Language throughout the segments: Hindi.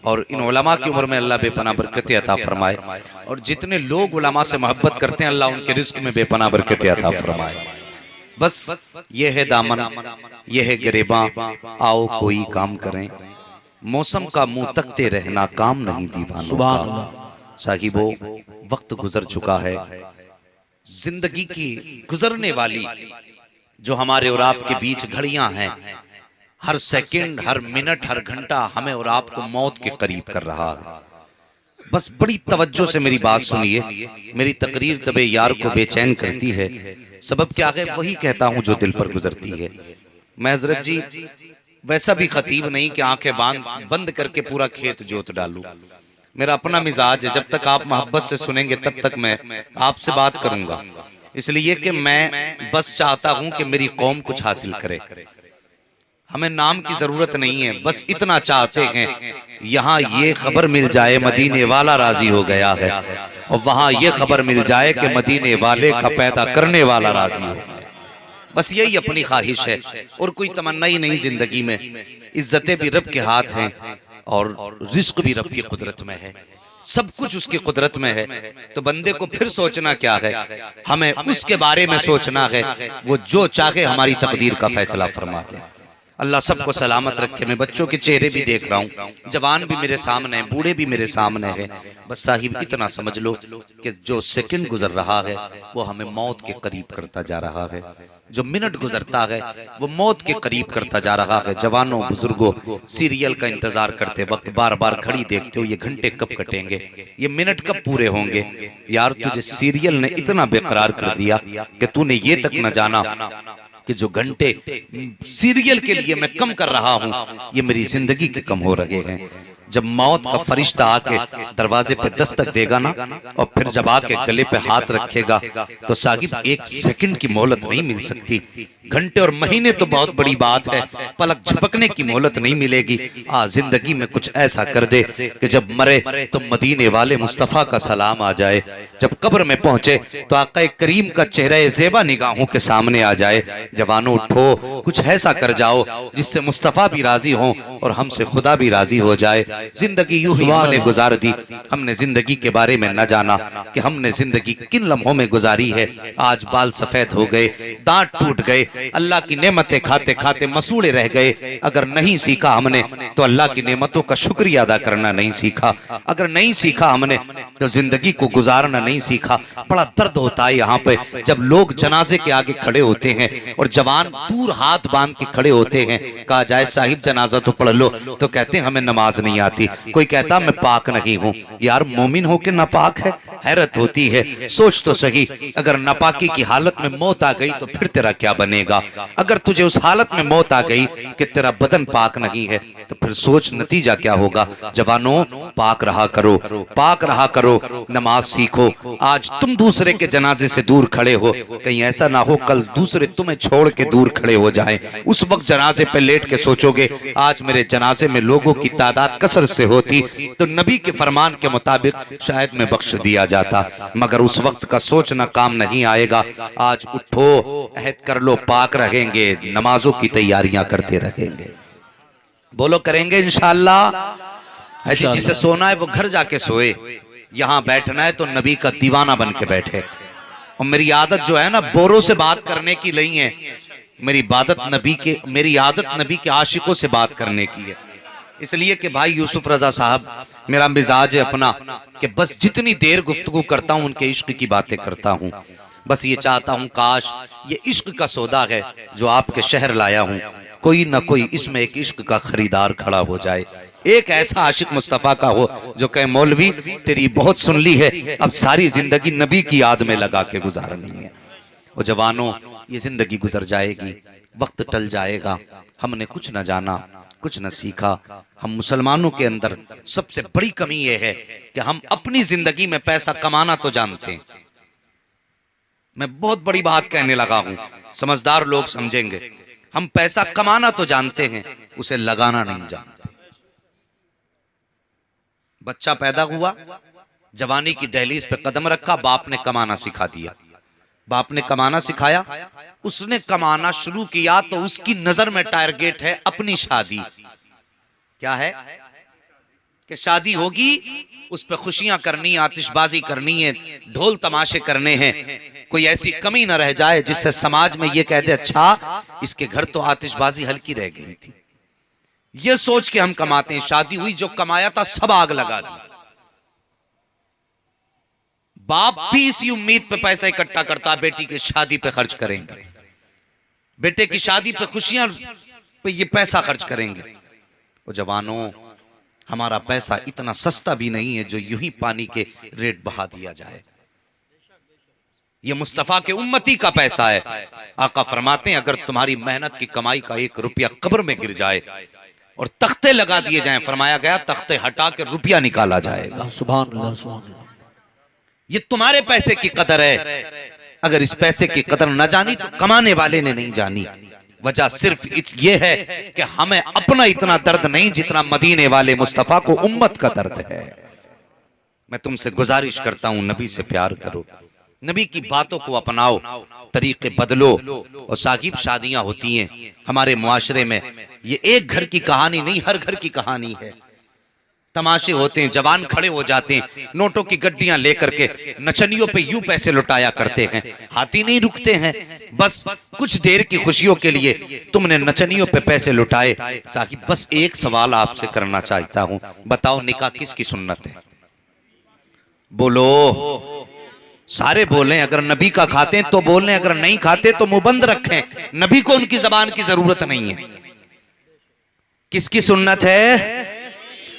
और इन उलमा की उम्र में अल्लाह बेपनाह बरकत अता फरमाए, और जितने लोग उलमा से मोहब्बत करते हैं अल्लाह उनके रिस्क में बेपनाह बरकत अता फरमाए। बस ये है दामन, ये है गिरेबां, आओ कोई काम करें, मौसम का मुंह तकते रहना काम नहीं दीवानों का। साहिबो वक्त गुजर चुका है, जिंदगी की गुजरने वाली जो हमारे और आपके बीच घड़ियां हैं, हर सेकंड, हर मिनट, हर घंटा हमें और आपको मौत के करीब कर रहा है। बस बड़ी तवज्जो से मेरी बात सुनिए, मेरी तकरीर तबे यार को बेचैन करती है, सबब क्या है वही कहता हूं जो दिल पर गुजरती है। मैं हजरत जी वैसा भी खतीब नहीं कि आंखें बंद करके पूरा खेत जोत डालूं। मेरा अपना मिजाज है, जब तक आप मोहब्बत से सुनेंगे तब तक मैं आपसे बात करूंगा, इसलिए कि मैं बस चाहता हूं कि मेरी कौम कुछ हासिल करे। हमें नाम की जरूरत नहीं है, बस इतना चाहते हैं यहाँ ये खबर मिल जाए मदीने वाला राजी हो गया है, और वहां ये खबर मिल जाए कि मदीने वाले का पैदा करने वाला राजी हो। बस यही अपनी ख्वाहिश है, और कोई तमन्ना ही नहीं जिंदगी में। इज्जतें भी रब के हाथ हैं और रिस्क भी रब की कुदरत में है, सब कुछ उसकी कुदरत में है। तो बंदे को फिर सोचना क्या है, हमें उसके बारे में सोचना है, वो जो चाहे हमारी तकदीर का फैसला फरमाते हैं। अल्लाह सबको सलामत रखे। मैं बच्चों के चेहरे भी देख रहा हूँ, जवान भी मेरे सामने हैं, बूढ़े भी मेरे सामने हैं। बस साहिब इतना समझ लो कि जो सेकंड गुजर रहा है वो हमें मौत के करीब करता जा रहा है, जो मिनट गुजरता है वो मौत के करीब करता जा रहा है। जवानों बुजुर्गों, सीरियल का इंतजार करते वक्त बार बार घड़ी देखते हो, ये घंटे कब कटेंगे, ये मिनट कब पूरे होंगे। यार तुझे सीरियल ने इतना बेकरार कर दिया कि तूने ये तक न जाना कि जो घंटे सीरियल के लिए मैं कम कर रहा हूं ये मेरी जिंदगी के कम हो रहे हैं। जब मौत का फरिश्ता आके दरवाजे पे दस्तक देगा ना, और फिर जब आके गले पे हाथ रखेगा, तो साहिब एक सेकंड की मोहलत नहीं मिल सकती। घंटे और महीने तो बहुत बड़ी बात है, पलक झपकने की मोहलत नहीं मिलेगी। जिंदगी में कुछ ऐसा कर दे कि जब मरे तो मदीने वाले मुस्तफा का सलाम आ जाए, जब कब्र में पहुंचे तो आका करीम का चेहरा ज़ेबा निगाहों के सामने आ जाए। जवानों उठो, कुछ ऐसा कर जाओ जिससे मुस्तफा भी राजी हो और हमसे खुदा भी राजी हो जाए। जिंदगी यूं ही हमने गुजार दी, हमने जिंदगी के बारे में न जाना कि हमने जिंदगी किन लम्हों में गुजारी है। आज बाल सफेद हो गए, दांत टूट गए, अल्लाह की नेमतें खाते खाते मसूड़े रह गए। अगर नहीं सीखा हमने तो अल्लाह की नेमतों का शुक्रिया अदा करना नहीं सीखा, अगर नहीं सीखा हमने तो जिंदगी को गुजारना नहीं सीखा। बड़ा दर्द होता है यहाँ पे जब लोग जनाजे के आगे खड़े होते हैं और जवान दूर हाथ बांध के खड़े होते हैं। कहा जाए साहिब जनाजा तो पढ़ लो, तो कहते हैं हमें नमाज नहीं आती। कोई कहता मैं पाक नहीं हूँ। यार मोमिन होके नापाक है, हैरत होती है। सोच तो सही, अगर नापाकी की हालत में मौत आ गई तो फिर तेरा क्या बनेगा। अगर तुझे उस हालत में मौत आ गई कि तेरा बदन पाक नहीं है तो फिर सोच नतीजा क्या होगा। जवानों पाक रहा करो, पाक रहा करो, नमाज सीखो। आज तुम दूसरे के जनाजे से दूर खड़े हो, कहीं ऐसा ना हो कल दूसरे तुम्हें छोड़ के दूर खड़े हो जाएं। उस वक्त जनाजे पे लेट के सोचोगे आज मेरे जनाजे में लोगों की तादाद कसरत से होती तो नबी के फरमान के मुताबिक शायद मैं बख्श दिया जाता, मगर उस वक्त का सोचना काम नहीं आएगा। आज उठो, अहद कर लो, पाक रहेंगे, नमाजों की तैयारियां करते रहेंगे। बोलो करेंगे इंशाअल्लाह। जी जिसे सोना है वो घर जाके सोए, यहाँ बैठना है तो नबी का दीवाना बन के बैठे। और मेरी आदत जो है ना बोरों से बात करने की नहीं है, मेरी आदत नबी के आशिकों से बात करने की है। इसलिए कि भाई यूसुफ रजा साहब, मेरा मिजाज है अपना कि बस जितनी देर गुफ्तगू करता हूं उनके इश्क की बातें करता हूं। बस ये चाहता हूं काश ये इश्क का सौदा है जो आपके शहर लाया हूं, कोई ना कोई इसमें एक इश्क का खरीदार खड़ा हो जाए। एक ऐसा आशिक मुस्तफा का हो जो कहे मौलवी तेरी बहुत सुन ली है, अब सारी जिंदगी नबी की याद में लगा के गुजारनी है। और जवानों ये जिंदगी गुजर जाएगी, वक्त टल जाएगा, हमने कुछ न जाना, कुछ न सीखा। हम मुसलमानों के अंदर सबसे बड़ी कमी यह है कि हम अपनी जिंदगी में पैसा कमाना तो जानते हैं। मैं बहुत बड़ी बात कहने लगा हूं, समझदार लोग समझेंगे। हम पैसा कमाना तो जानते हैं, उसे लगाना नहीं जानते। बच्चा पैदा हुआ, जवानी की दहलीज पे कदम रखा, बाप ने कमाना सिखा दिया। बाप ने कमाना सिखाया, उसने कमाना शुरू किया तो उसकी नजर में टारगेट है अपनी शादी। क्या है? कि शादी होगी, उस पर खुशियां करनी है, आतिशबाजी करनी है, ढोल तमाशे करने हैं, कोई ऐसी कमी ना रह जाए जिससे समाज में ये कह दे अच्छा इसके घर तो आतिशबाजी हल्की रह गई थी। ये सोच के हम कमाते हैं। शादी हुई, जो कमाया था सब आग लगा दी। बाप भी इसी उम्मीद पे पैसा इकट्ठा करता, बेटी की शादी पे खर्च करेंगे, बेटे की शादी पे खुशियां पे ये पैसा खर्च करेंगे। वो जवानों, हमारा पैसा इतना सस्ता भी नहीं है जो यूं ही पानी के रेट बहा दिया जाए। ये मुस्तफा के उम्मती का पैसा है। आका फरमाते हैं अगर तुम्हारी मेहनत की कमाई का 1 रुपया कब्र में गिर जाए और तख्ते लगा दिए जाएं, फरमाया गया तख्ते हटा के रुपया निकाला जाएगा। सुभान अल्लाह, सुभान अल्लाह। ये तुम्हारे पैसे की कदर है। अगर इस पैसे की कदर न जानी तो कमाने वाले ने नहीं जानी। वजह सिर्फ ये है कि हमें अपना इतना दर्द नहीं जितना मदीने वाले मुस्तफा को उम्मत का दर्द है। मैं तुमसे गुजारिश करता हूं, नबी से प्यार करो, नबी की बातों को अपनाओ, तरीके बदलो। और साहिब, शादियां होती हैं हमारे मुआशरे में, ये एक घर की कहानी नहीं, हर घर की कहानी है। तमाशे होते हैं, जवान खड़े हो जाते हैं, नोटों की गड्डियां लेकर के नचनियों पे यूं पैसे लुटाया करते हैं, हाथी नहीं रुकते हैं। बस कुछ देर की खुशियों के लिए तुमने नचनियों पे पैसे लुटाए। साहिब, बस एक सवाल आपसे करना चाहता हूं, बताओ निकाह किसकी सुन्नत है? बोलो, सारे बोलें। अगर नबी का खाते हैं तो बोलें, अगर नहीं खाते तो मुंह बंद रखें। नबी को उनकी जबान की जरूरत नहीं है। किसकी सुन्नत है?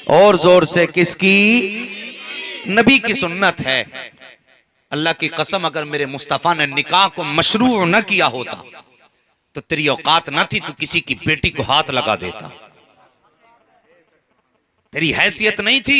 और जोर से, किसकी? नबी की सुन्नत है। अल्लाह की कसम, अगर मेरे मुस्तफा ने निकाह को मशरू न किया होता तो तेरी औकात न थी, तू किसी की बेटी को हाथ लगा देता। तेरी हैसियत नहीं थी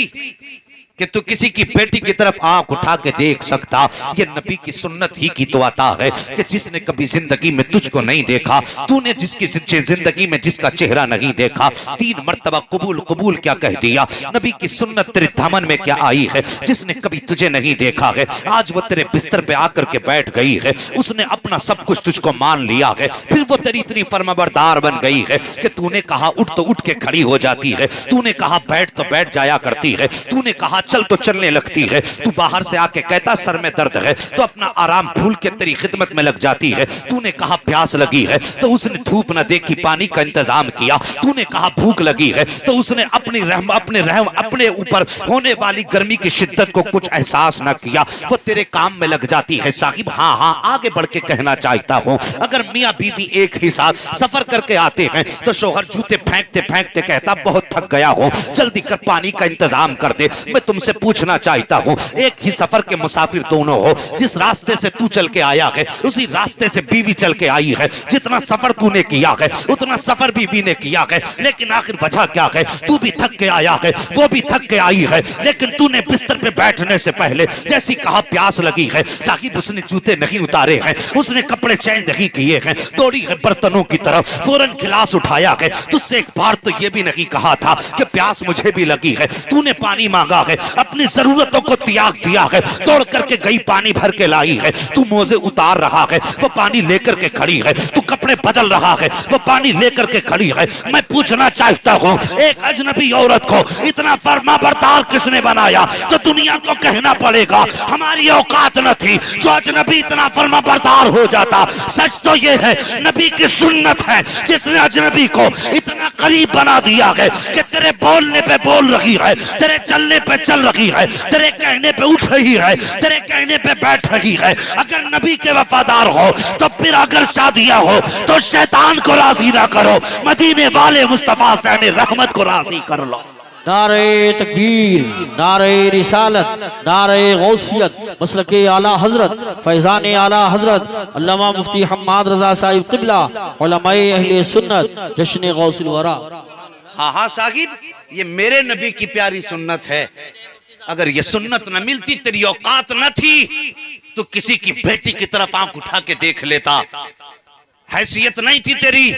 कि तू किसी की बेटी की तरफ आंख उठा के देख सकता। ये नबी की सुन्नत ही की तो आता है कि जिसने कभी जिंदगी में तुझको नहीं देखा, तूने जिसकी जिंदगी में जिसका चेहरा नहीं देखा, 3 मर्तबा कबूल कबूल क्या कह दिया। नबी की सुन्नत तेरे दामन में क्या आई है? जिसने कभी तुझे नहीं देखा है, आज वो तेरे बिस्तर पे आकर के बैठ गई है, उसने अपना सब कुछ तुझको मान लिया है, फिर वो तेरी इतनी फर्माबरदार बन गई है कि तूने कहा उठ तो उठ के खड़ी हो जाती है, तूने कहा बैठ तो बैठ जाया करती है, तूने कहा चल तो चलने लगती है। तू बाहर से आके कहता सर में दर्द है तो अपना आराम भूल के तेरी खिदमत में लग जाती है। तूने कहा प्यास लगी है तो उसने धूप न देखी, पानी का इंतजाम किया। तूने कहा भूख लगी है तो उसने अपने रहम अपने ऊपर होने वाली गर्मी की शिद्दत को कुछ एहसास न किया, वो तेरे काम में लग जाती है। साहिब, हाँ हाँ, आगे बढ़ के कहना चाहता हूँ, अगर मियाँ बीवी एक ही साथ सफर करके आते हैं तो शोहर जूते फेंकते फेंकते कहता बहुत थक गया हो, जल्दी कर पानी का इंतजाम कर दे। मैं तुमसे पूछना चाहता हूँ, एक ही सफर के मुसाफिर दोनों हो, जिस रास्ते से तू चल के आया है उसी रास्ते से बीवी चल के आई है, जितना सफर तूने किया है उतना सफर बीवी ने किया है, लेकिन आखिर वजह क्या है? तू भी थक के आया है, वो भी थक के आई है, लेकिन तूने बिस्तर पे बैठने से पहले जैसी कहा प्यास लगी है, साहिब उसने जूते नहीं उतारे हैं, उसने कपड़े चेंज नहीं किए हैं, दौड़ी है बर्तनों की तरफ, फौरन गिलास उठाया है, तुझसे एक बार तो ये भी नहीं कहा था कि प्यास मुझे भी लगी है, तूने पानी मांगा है, अपनी जरूरतों को त्याग दिया है, दौड़ करके गई पानी भर के लाई है, तू मोजे उतार रहा है, वो पानी लेकर के खड़ी है, तू कपड़े बदल रहा है, वो पानी लेकर के खड़ी है। मैं पूछना चाहता हूँ, एक अजनबी औरत को इतना फर्माबरदार किसने बनाया? तो दुनिया को कहना पड़ेगा हमारी औकात न थी जो अजनबी इतना फर्माबरदार हो जाता। सच तो ये है नबी की सुन्नत है जिसने अजनबी को इतना करीब बना दिया है कि तेरे बोलने पे बोल रही है, तेरे चलने पे चल रही है, तेरे कहने पे उठ रही है, तेरे कहने पे बैठ रही है। अगर नबी के वफादार हो तो फिर अगर शादियां हो तो शैतान को राजी ना करो, मदीने वाले मुस्तफा फैने रहमत को राजी कर लो। नारे तकबीर, नारे रिसालत, नारे गौसियत, मसलके आला हजरत, फैजान आला हजरत अल्लामा मुफ्ती हम्माद रजा साहिब क़िबला, उलमाए अहले सुन्नत, जश्न गौसुल वरा। हाँ हाँ साहिब, ये मेरे नबी की प्यारी सुन्नत है। अगर ये सुन्नत न मिलती, तेरी औकात न थी तो किसी की बेटी की तरफ आंख उठा के देख लेता। हैसियत नहीं थी तेरी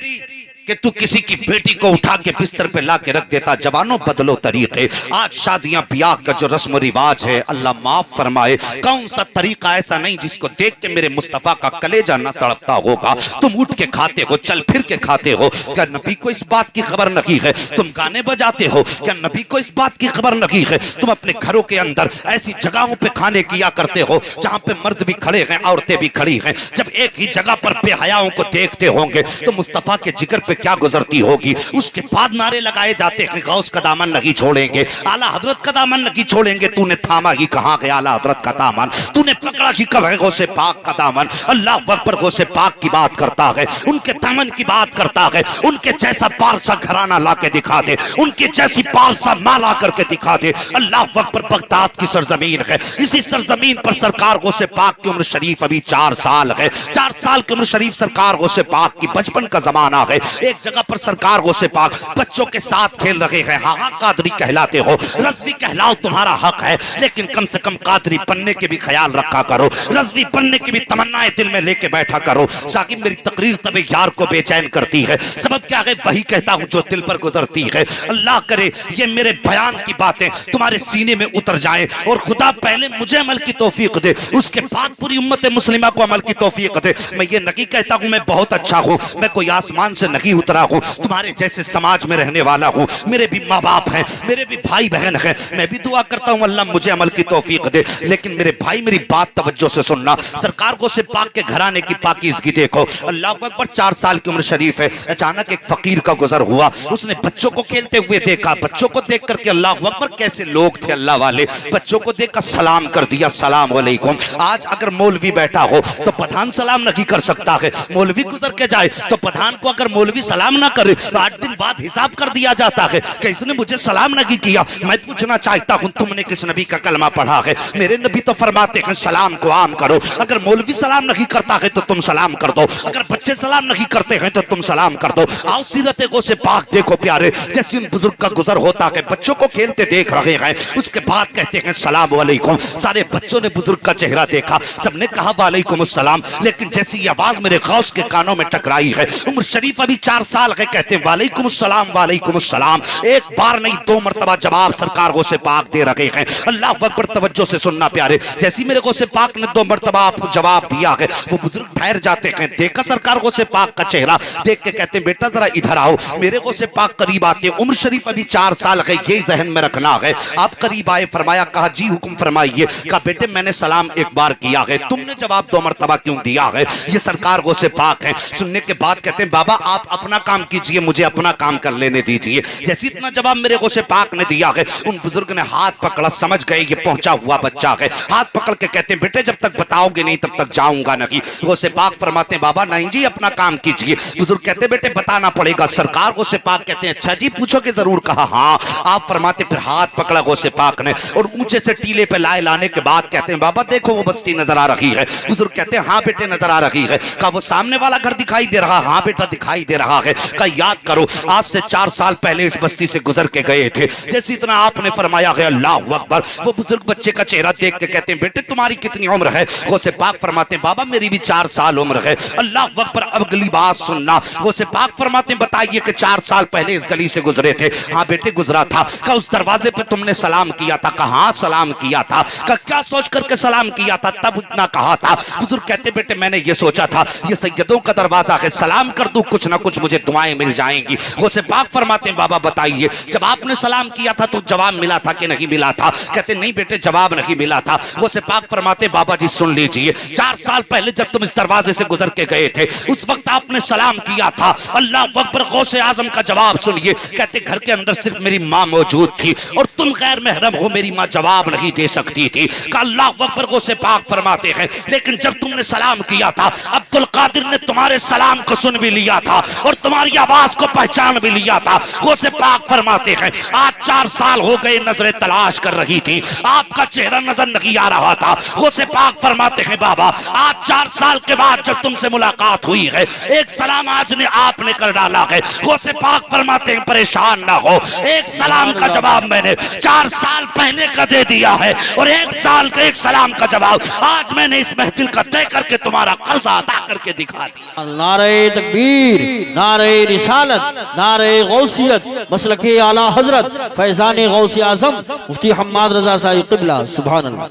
कि तू किसी की बेटी को उठा के बिस्तर पे ला के रख देता। जवानों बदलो तरीके। आज शादियां ब्याह का जो रस्म रिवाज है, अल्लाह माफ फरमाए, कौन सा तरीका ऐसा नहीं जिसको देख के मेरे मुस्तफा का कलेजा न तड़पता होगा। तुम उठ के खाते हो, चल फिर के खाते हो, क्या नबी को इस बात की खबर नहीं है? तुम गाने बजाते हो, क्या नबी को इस बात की खबर नहीं है? तुम अपने घरों के अंदर ऐसी जगहों पे खाने किया करते हो जहां पे मर्द भी खड़े हैं, औरतें भी खड़ी हैं। जब एक ही जगह पर बेहयाओं को देखते होंगे तो मुस्तफा के जिगर पे क्या गुजरती होगी। उसके बाद नारे लगाए जाते हैं, गौस का दामन नहीं छोड़ेंगे, आला हजरत का दामन नहीं छोड़ेंगे। तूने थामा ही कहां गया आला हजरत का दामन, तूने पकड़ा ही कब है गौसे पाक का दामन। अल्लाह अकबर, गौसे पाक की बात करता है, उनके दामन की बात करता है। उनके जैसा पारसा घराना ला के दिखा दे, उनके जैसी पारसा माला करके दिखा दे। अल्लाह अकबर, बगदाद की सरजमीन है, इसी सरजमीन पर सरकार गौसे पाक की उम्र शरीफ अभी 4 साल है। 4 साल की उम्र शरीफ सरकार गौसे पाक की, बचपन का जमाना है। एक जगह पर सरकार गौसे पाक बच्चों के साथ खेल रहे हैं। हाँ, कादरी कहलाते हो, रज़वी कहलाओ, तुम्हारा हक है, लेकिन कम से कम कादरी बनने के भी ख्याल रखा करो, रज़वी बनने की भी तमन्नाएं दिल में लेके बैठा करो। साकिब, मेरी तकरीर तबे यार को बेचैन करती है, सबब क्या है, वही कहता हूं जो दिल पर गुजरती है। अल्लाह करे ये मेरे बयान की बातें तुम्हारे सीने में उतर जाएं, और खुदा पहले मुझे अमल की तौफीक दे, उसके बाद पूरी उम्मत मुस्लिमा को अमल की तौफीक दे। मैं ये नहीं कहता हूं मैं बहुत अच्छा हूं, मैं कोई आसमान से नहीं उतरा हूं, तुम्हारे जैसे समाज में रहने वाला हूं। मेरे भी माँ बाप हैं, मेरे भी भाई बहन हैं, मैं भी दुआ करता हूं अल्लाह मुझे अमल की तौफीक दे। लेकिन मेरे भाई मेरी बात तवज्जो से सुनना, सरकार को से पाक के घराने की पाकीज़गी देखो। अल्लाह अकबर, 4 साल की उम्र शरीफ है। अचानक एक फकीर का गुजर हुआ, उसने बच्चों को खेलते हुए देखा। बच्चों को देख करके अल्लाह अकबर, कैसे लोग थे अल्लाह वाले, बच्चों को देखकर सलाम कर दिया, सलाम वालेकुम। आज अगर मौलवी बैठा हो तो पठान सलाम नहीं कर सकता है, मौलवी गुजर के जाए तो पठान को अगर मौलवी सलाम ना करे तो 8 दिन बाद हिसाब कर दिया जाता है कि इसने मुझे सलाम नहीं किया। मैं पूछना चाहता हूं, तुमने किस नबी का कलमा पढ़ा है? मेरे नबी तो फरमाते हैं सलाम को आम करो। अगर मौलवी सलाम नहीं करता है तो तुम सलाम कर दो, अगर बच्चे सलाम नहीं करते हैं तो तुम सलाम कर दो। आओ सीरत गौसे पाक देखो प्यारे, जैसे उन बुजुर्ग का गुजर होता है, बच्चों को खेलते देख रहे हैं, उसके बाद कहते हैं सलाम वालेकुम। सारे बच्चों ने बुजुर्ग का चेहरा देखा, सबने कहा वालेकुम अस्सलाम, लेकिन जैसी ये आवाज मेरे गौस के कानों में टकराई है, उम्र शरीफ अभी 4 साल है, कहते हैं वालेकुम अस्सलाम, वालेकुम अस्सलाम। एक बार नहीं 2 मरतबा जवाब सरकार गौसे पाक दे रहे हैं। अल्लाह अकबर, तवज्जो से सुनना प्यारे, जैसी मेरे गौसे पाक ने 2 मरतबा आपको जवाब दिया है, वो बुजुर्ग ठहर जाते हैं। देखा सरकार गौसे पाक का चेहरा, देख के कहते हैं बेटा जरा इधर आओ। मेरे गौसे पाक करीब आते हैं, उम्र शरीफ अभी 4 साल है, ये जहन में रखना है। आप करीब आए, फरमाया, कहा जी हुक्म फरमाइए। कहा बेटे मैंने सलाम एक बार किया है, तुमने जवाब 2 मरतबा क्यों दिया है? ये सरकार गौसे पाक है। सुनने के बाद कहते हैं बाबा आप अपना काम कीजिए, मुझे अपना काम कर लेने दीजिए। जैसे इतना जवाब मेरे गौसे पाक ने दिया है, उन बुजुर्ग ने हाथ पकड़ा, समझ गए ये पहुंचा हुआ बच्चा है। हाथ पकड़ के कहते हैं बेटे जब तक बताओगे नहीं तब तक जाऊंगा नहीं। गौसे पाक फरमाते हैं बाबा नहीं जी अपना काम कीजिए। बुजुर्ग कहते हैं बेटे बताना पड़ेगा। सरकार गौसे पाक कहते हैं अच्छा जी पूछोगे जरूर। कहा हाँ। आप फरमाते फिर हाथ पकड़ा गौसे पाक ने और ऊंचे से टीले पे लाने के बाद कहते हैं बाबा देखो वो बस्ती नजर आ रही है। बुजुर्ग कहते हैं हाँ बेटे नजर आ रही है। कहा वो सामने वाला घर दिखाई दे रहा? हाँ बेटा दिखाई दे रहा है। कहा याद करो आज से 4 साल पहले इस बस्ती से गुजर के गए थे। जैसे इतना आपने फरमाया है अल्लाह अकबर। वो बुजुर्ग बच्चे का चेहरा देख के कहते हैं बेटे तुम्हारी कितनी उम्र है? गौसे पाक फरमाते हैं बाबा मेरी भी 4 साल उम्र है। अल्लाह अकबर। अब अगली बात सुनना। गौसे पाक फरमाते हैं बताइए कि 4 साल पहले इस गली से गुजरे थे? हाँ बेटे गुजरा था। कहा उस दरवाजे पे तुमने सलाम किया था? कहा सलाम किया था। कहा क्या सोच करके सलाम किया था? तब इतना कहा था। बुजुर्ग कहते बेटे मैंने ये सोचा था ये सैयदों का दरवाजा है, सलाम कर दूं कुछ ना कुछ मुझे दुआएं मिल जाएंगी। गौसे पाक फरमाते हैं बाबा बताइए जब आपने सलाम किया था तो जवाब मिला था कि नहीं मिला था? कहते नहीं बेटे जवाब नहीं मिला था। गौसे पाक फरमाते बाबा जी सुन लीजिए 4 साल पहले जब तुम इस दरवाजे से गुजर के गए थे उस वक्त आपने सलाम किया था। अल्लाह अकबर। गौसे आजम का जवाब सुनिए। कहते घर के अंदर सिर्फ मेरी माँ मौजूद थी और तुम गैर महरम हो, मेरी माँ जवाब नहीं दे सकती थी। कहा अल्लाह अकबर। गौसे पाक फरमाते हैं लेकिन जब तुमने सलाम किया था अब्दुल कादिर ने तुम्हारे सलाम को सुन भी लिया था और तुम्हारी आवाज को पहचान भी लिया था। गौसे पाक फरमाते हैं आज 4 साल हो गए नजरें तलाश कर रही थी, आपका चेहरा नजर नहीं आ रहा था। गौसे पाक फरमाते हैं बाबा आज 4 साल के बाद जब तुमसे मुलाकात हुई है एक सलाम आज ने आपने कर डाला है। गौसे पाक फरमाते हैं परेशान ना हो, एक सलाम का जवाब मैंने 4 साल पहले का दे दिया है और 1 साल के 1 सलाम का जवाब आज मैंने इस महफिल का तय करके तुम्हारा कर्जा अदा करके दिखा दिया। नारे तकबीर, नारे रिसालत, नारे गौसियत, मसलके आला हजरत फैजान गौसी आजम मुफ्ती हम्माद रजा साहिब क़िबला। सुभान अल्लाह।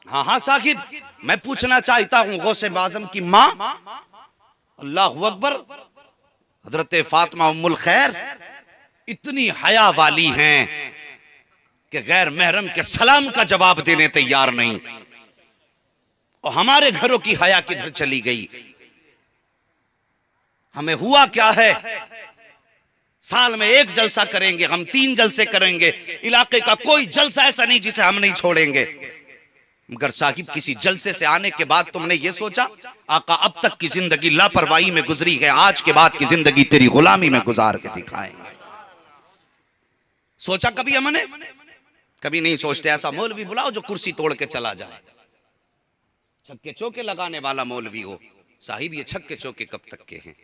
हाँ हाँ साकिब, मैं पूछना चाहता हूँ गौसे आजम की माँ, अल्लाहु अकबर, हजरत फातिमा उम्मुल खैर इतनी हया वाली हैं कि गैर महरम के सलाम का जवाब देने तैयार नहीं। और हमारे घरों की हया किधर चली गई? हमें हुआ क्या है? साल में एक जलसा करेंगे, हम 3 जलसे करेंगे, इलाके का कोई जलसा ऐसा नहीं जिसे हम नहीं छोड़ेंगे। मगर साहिब, किसी जलसे से आने के बाद तुमने ये सोचा आका अब तक की जिंदगी लापरवाही में गुजरी है, आज के बाद की जिंदगी तेरी गुलामी में गुजार के दिखाएंगे। सोचा कभी हमने? कभी नहीं सोचते। ऐसा मौलवी बुलाओ जो कुर्सी तोड़ के चला जाए, छक्के चौके लगाने वाला मौलवी हो। साहिब, ये छक्के चौके कब तक के हैं?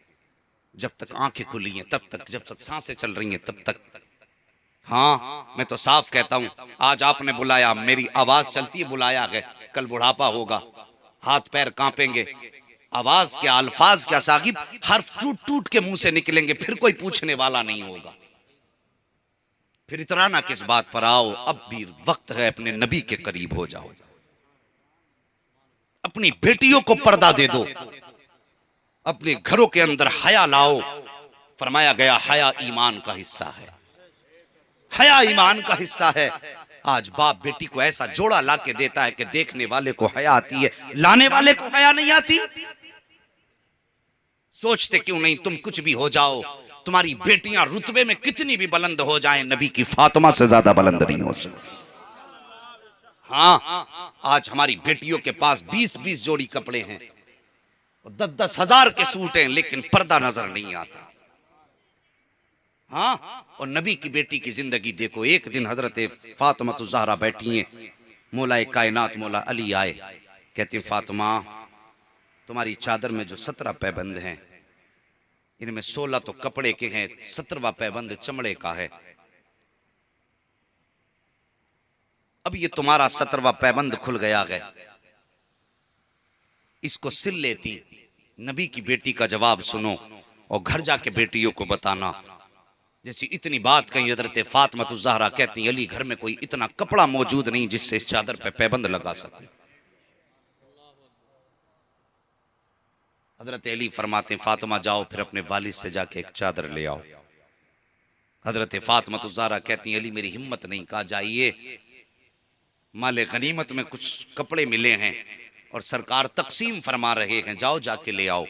जब तक आंखें खुली हैं तब तक, जब तक सांसें चल रही हैं तब तक। हाँ, मैं तो साफ कहता हूं, आज आपने बुलाया, मेरी आवाज चलती है, बुलाया है, कल बुढ़ापा होगा, हाथ पैर कांपेंगे, आवाज क्या, अल्फाज क्या साहिब, हर्फ टूट टूट के मुंह से निकलेंगे, फिर कोई पूछने वाला नहीं होगा। फिर इतराना किस बात पर? आओ, अब भी वक्त है, अपने नबी के करीब हो जाओ, अपनी बेटियों को पर्दा दे दो, अपने घरों के अंदर हया लाओ। फरमाया गया हया ईमान का हिस्सा है, हया ईमान का हिस्सा है। आज बाप बेटी को ऐसा जोड़ा ला के देता है कि देखने वाले को हया आती है, लाने वाले को हया नहीं आती। सोचते क्यों नहीं तुम कुछ भी हो जाओ, तुम्हारी बेटियां रुतबे में कितनी भी बुलंद हो जाएं, नबी की फातिमा से ज्यादा बुलंद नहीं हो सकती। हाँ, आज हमारी बेटियों के पास 20-20 जोड़ी कपड़े हैं, 10-10 हजार के सूट हैं, लेकिन पर्दा नजर नहीं आता। हाँ, और नबी की बेटी की जिंदगी देखो। एक दिन हजरत फातिमा ज़हरा बैठी हैं, मौला कायनात मौला अली आए, कहती फातिमा, तुम्हारी चादर में जो 17 पैबंद हैं, इनमें 16 तो कपड़े के हैं, 17वां पैबंद चमड़े का है। अब ये तुम्हारा 17वां पैबंद खुल गया है, इसको सिल लेती। नबी की बेटी का जवाब सुनो और घर जाके बेटियों को बताना। जैसी इतनी बात कही, हजरत फातिमा ज़हरा कहती, अली, घर में कोई इतना कपड़ा मौजूद नहीं जिससे इस चादर पे पैबंद लगा सके। हजरत अली फरमाते, फातिमा जाओ, फिर अपने वालिद से जाके एक चादर ले आओ। हजरत फातिमा ज़हरा कहती, अली मेरी हिम्मत नहीं, कहा जाइए, माले गनीमत में कुछ कपड़े मिले हैं और सरकार तकसीम फरमा रहे हैं, जाओ जाके ले आओ।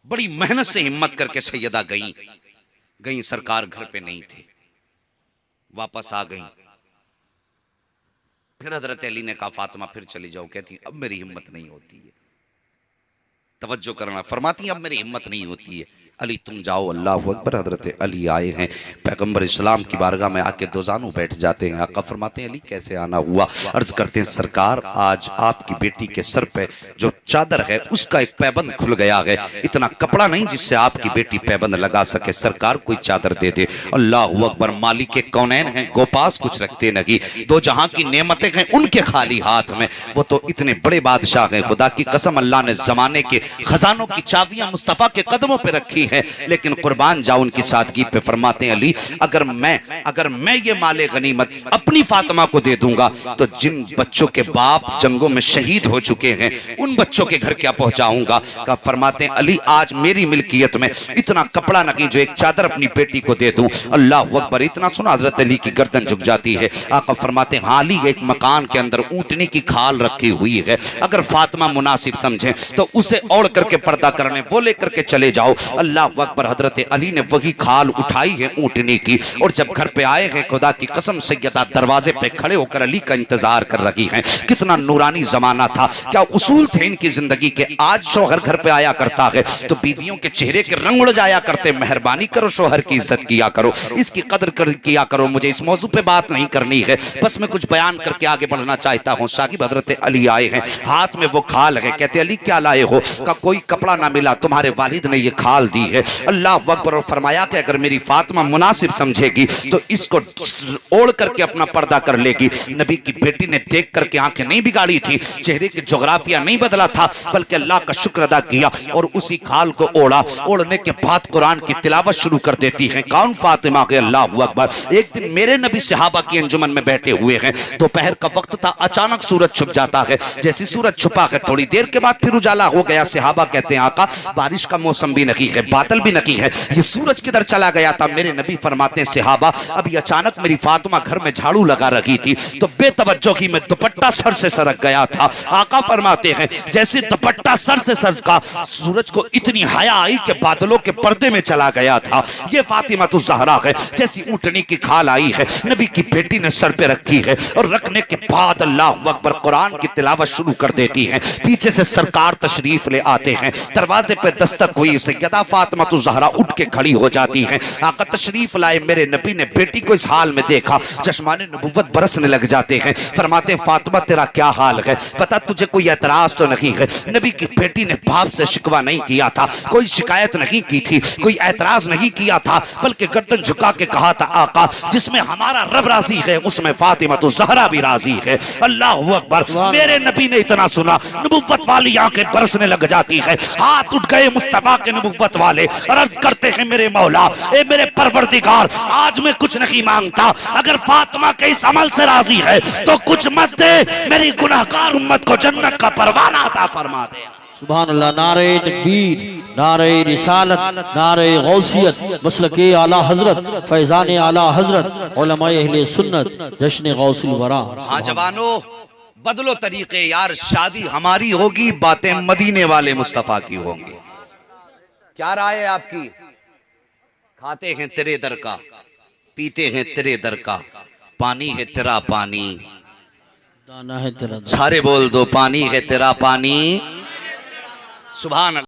बड़ी मेहनत से हिम्मत करके सैयदा गई, सरकार घर पे नहीं थे, वापस आ गई। फिर हजरत अली ने कहा, फातिमा फिर चली जाओ। कहती, अब मेरी हिम्मत नहीं होती है। तवज्जो करना, फरमाती, अब मेरी हिम्मत नहीं होती है। अली तुम जाओ। अल्लाह अकबर। हजरत अली आए हैं, पैगंबर इस्लाम की बारगाह में आके दोजानों बैठ जाते हैं। आका फरमाते हैं, अली कैसे आना हुआ? अर्ज करते हैं, सरकार आज आपकी बेटी के सर पे जो चादर है उसका एक पैबंद खुल गया है, इतना कपड़ा नहीं जिससे आपकी बेटी पैबंद लगा सके, सरकार कोई चादर दे दे। अल्लाह अकबर। मालिक के कौनैन हैं, गोपास कुछ रखते नहीं, दो जहां की नेमतें हैं उनके खाली हाथ में, वो तो इतने बड़े बादशाह हैं। खुदा की कसम, अल्लाह ने जमाने के खजानों की चाबियां मुस्तफा के कदमों पे रखी है, लेकिन कुर्बान जाओ उनकी सादगी पे। फरमाते हैं, अली अगर मैं ये माले गनीमत अपनी फातिमा को दे दूंगा तो जिन बच्चों के बाप जंगों में शहीद हो चुके हैं उन बच्चों के घर क्या पहुंचाऊंगा? का फरमाते हैं, अली आज मेरी मिल्कियत में इतना कपड़ा नहीं जो एक चादर अपनी बेटी को दे दूं। अल्लाह अकबर। इतना सुना हजरत अली की गर्दन झुक जाती है। आका फरमाते हैं, हाँ अली, एक मकान के अंदर ऊंटनी की खाल रखी हुई है, अगर फातिमा मुनासिब समझे तो उसे ओढ़ करके पर्दा करने वो लेकर के चले जाओ। अल्लाह अकबर। हजरत अली ने वही खाल उठाई है ऊंटनी की, और जब घर पे आए हैं, खुदा की कसम सैयदा दरवाजे पे खड़े होकर अली का इंतजार कर रही हैं। कितना नूरानी जमाना था, क्या उसूल थे इनकी जिंदगी के। आज शोहर घर पे आया करता है तो बीवियों के चेहरे के रंग उड़ जाया करते। मेहरबानी करो, शोहर की इज्जत किया करो, इसकी कदर किया करो। मुझे इस मौजू पे बात नहीं करनी है, बस मैं कुछ बयान करके आगे बढ़ना चाहता हूँ। साकिब, हजरत अली आए हैं, हाथ में वो खाल है। कहते, अली क्या लाए हो? का कोई कपड़ा ना मिला, तुम्हारे वालिद ने ये खाल दी है। अल्लाह अकबर। और फरमाया कि अगर मेरी फातिमा मुनासिब समझेगी तो इसको ओढ़ करके अपना पर्दा कर लेगी। नबी की बेटी ने देख करके आंखें नहीं बिगाड़ी थी, चेहरे की जोग्राफिया नहीं बदला था, बल्कि अल्लाह का शुक्र अदा किया और उसी खाल को ओढ़ा। ओढ़ने के बाद कुरान की तिलावत शुरू कर देती है। कौन? फातिमा के। अल्लाह अकबर। एक दिन मेरे नबी सहाबा की अंजुमन में बैठे हुए हैं, दोपहर का वक्त था, अचानक सूरज छुप जाता है। जैसे सूरज छुपा है थोड़ी देर के बाद फिर उजाला हो गया। सहाबा कहते हैं आका बारिश का मौसम भी नहीं है, बादल भी नहीं है, ये सूरज किधर चला गया था? मेरे नबी फरमाते हैं सहाबा अभी अचानक मेरी फातिमा घर में झाड़ू लगा रही थी तो बेतवज्जोगी में दुपट्टा सर से सरक गया था। आका फरमाते हैं जैसे दुपट्टा सर से सरका, सूरज को इतनी हया आई कि बादलों के पर्दे में चला गया था। ये फातिमा तो ज़हरा है। जैसी ऊँटनी की खाल आई है, नबी की बेटी ने सर पे रखी है और रखने के बाद अल्लाह अकबर कुरान की तिलावत शुरू कर देती है। पीछे से सरकार तशरीफ ले आते हैं, दरवाजे पे दस्तक हुई, सैयदा फातिमा तो ज़हरा उठ के खड़ी हो जाती है। आका तशरीफ लाए, मेरे नबी ने बेटी को इस हाल में देखा, चश्माने नबुव्वत बरसने लग जाते हैं। फरमाते फातिमा तेरा क्या हाल है, पता तुझे कोई एतराज तो नहीं है? नबी की बेटी ने बाप से शिकवा नहीं किया था, कोई शिकायत नहीं की थी, कोई एतराज नहीं किया था, बल्कि गर्दन झुका के कहा था आका जिसमें हमारा रब राजी है उसमें फातिमा तो ज़हरा भी राजी है। अल्लाह अकबर। मेरे नबी ने इतना सुना, नबुव्वत वाली आंखें बरसने लग जाती है, हाथ उठ गए मुस्तफा के नबुव्वत वाले, अर्ज करते हैं मेरे मौला, ए मेरे परवरदिगार, आज मैं कुछ नहीं मांगता, अगर फातिमा के इस अमल से राजी है तो कुछ मत दे, मेरी गुनाहगार उम्मत को जन्नत का परवाना अता फरमा दे। सुभान अल्लाह। नारे तकबीर, नारे रिसालत, नारे गौसियत, मसलके आला हजरत, फैजान आला हजरत, उलमाए अहले सुन्नत, जश्न गौसुल वरा। हाँ जवानों, बदलो तरीके यार, शादी हमारी होगी, बातें मदीने वाले मुस्तफा की होंगी। क्या राय है आपकी? खाते हैं तेरे दर का, पीते हैं तेरे दर का, पानी है तेरा पानी, दाना है तेरा। सारे बोल दो पानी है तेरा पानी। सुभान अल्लाह।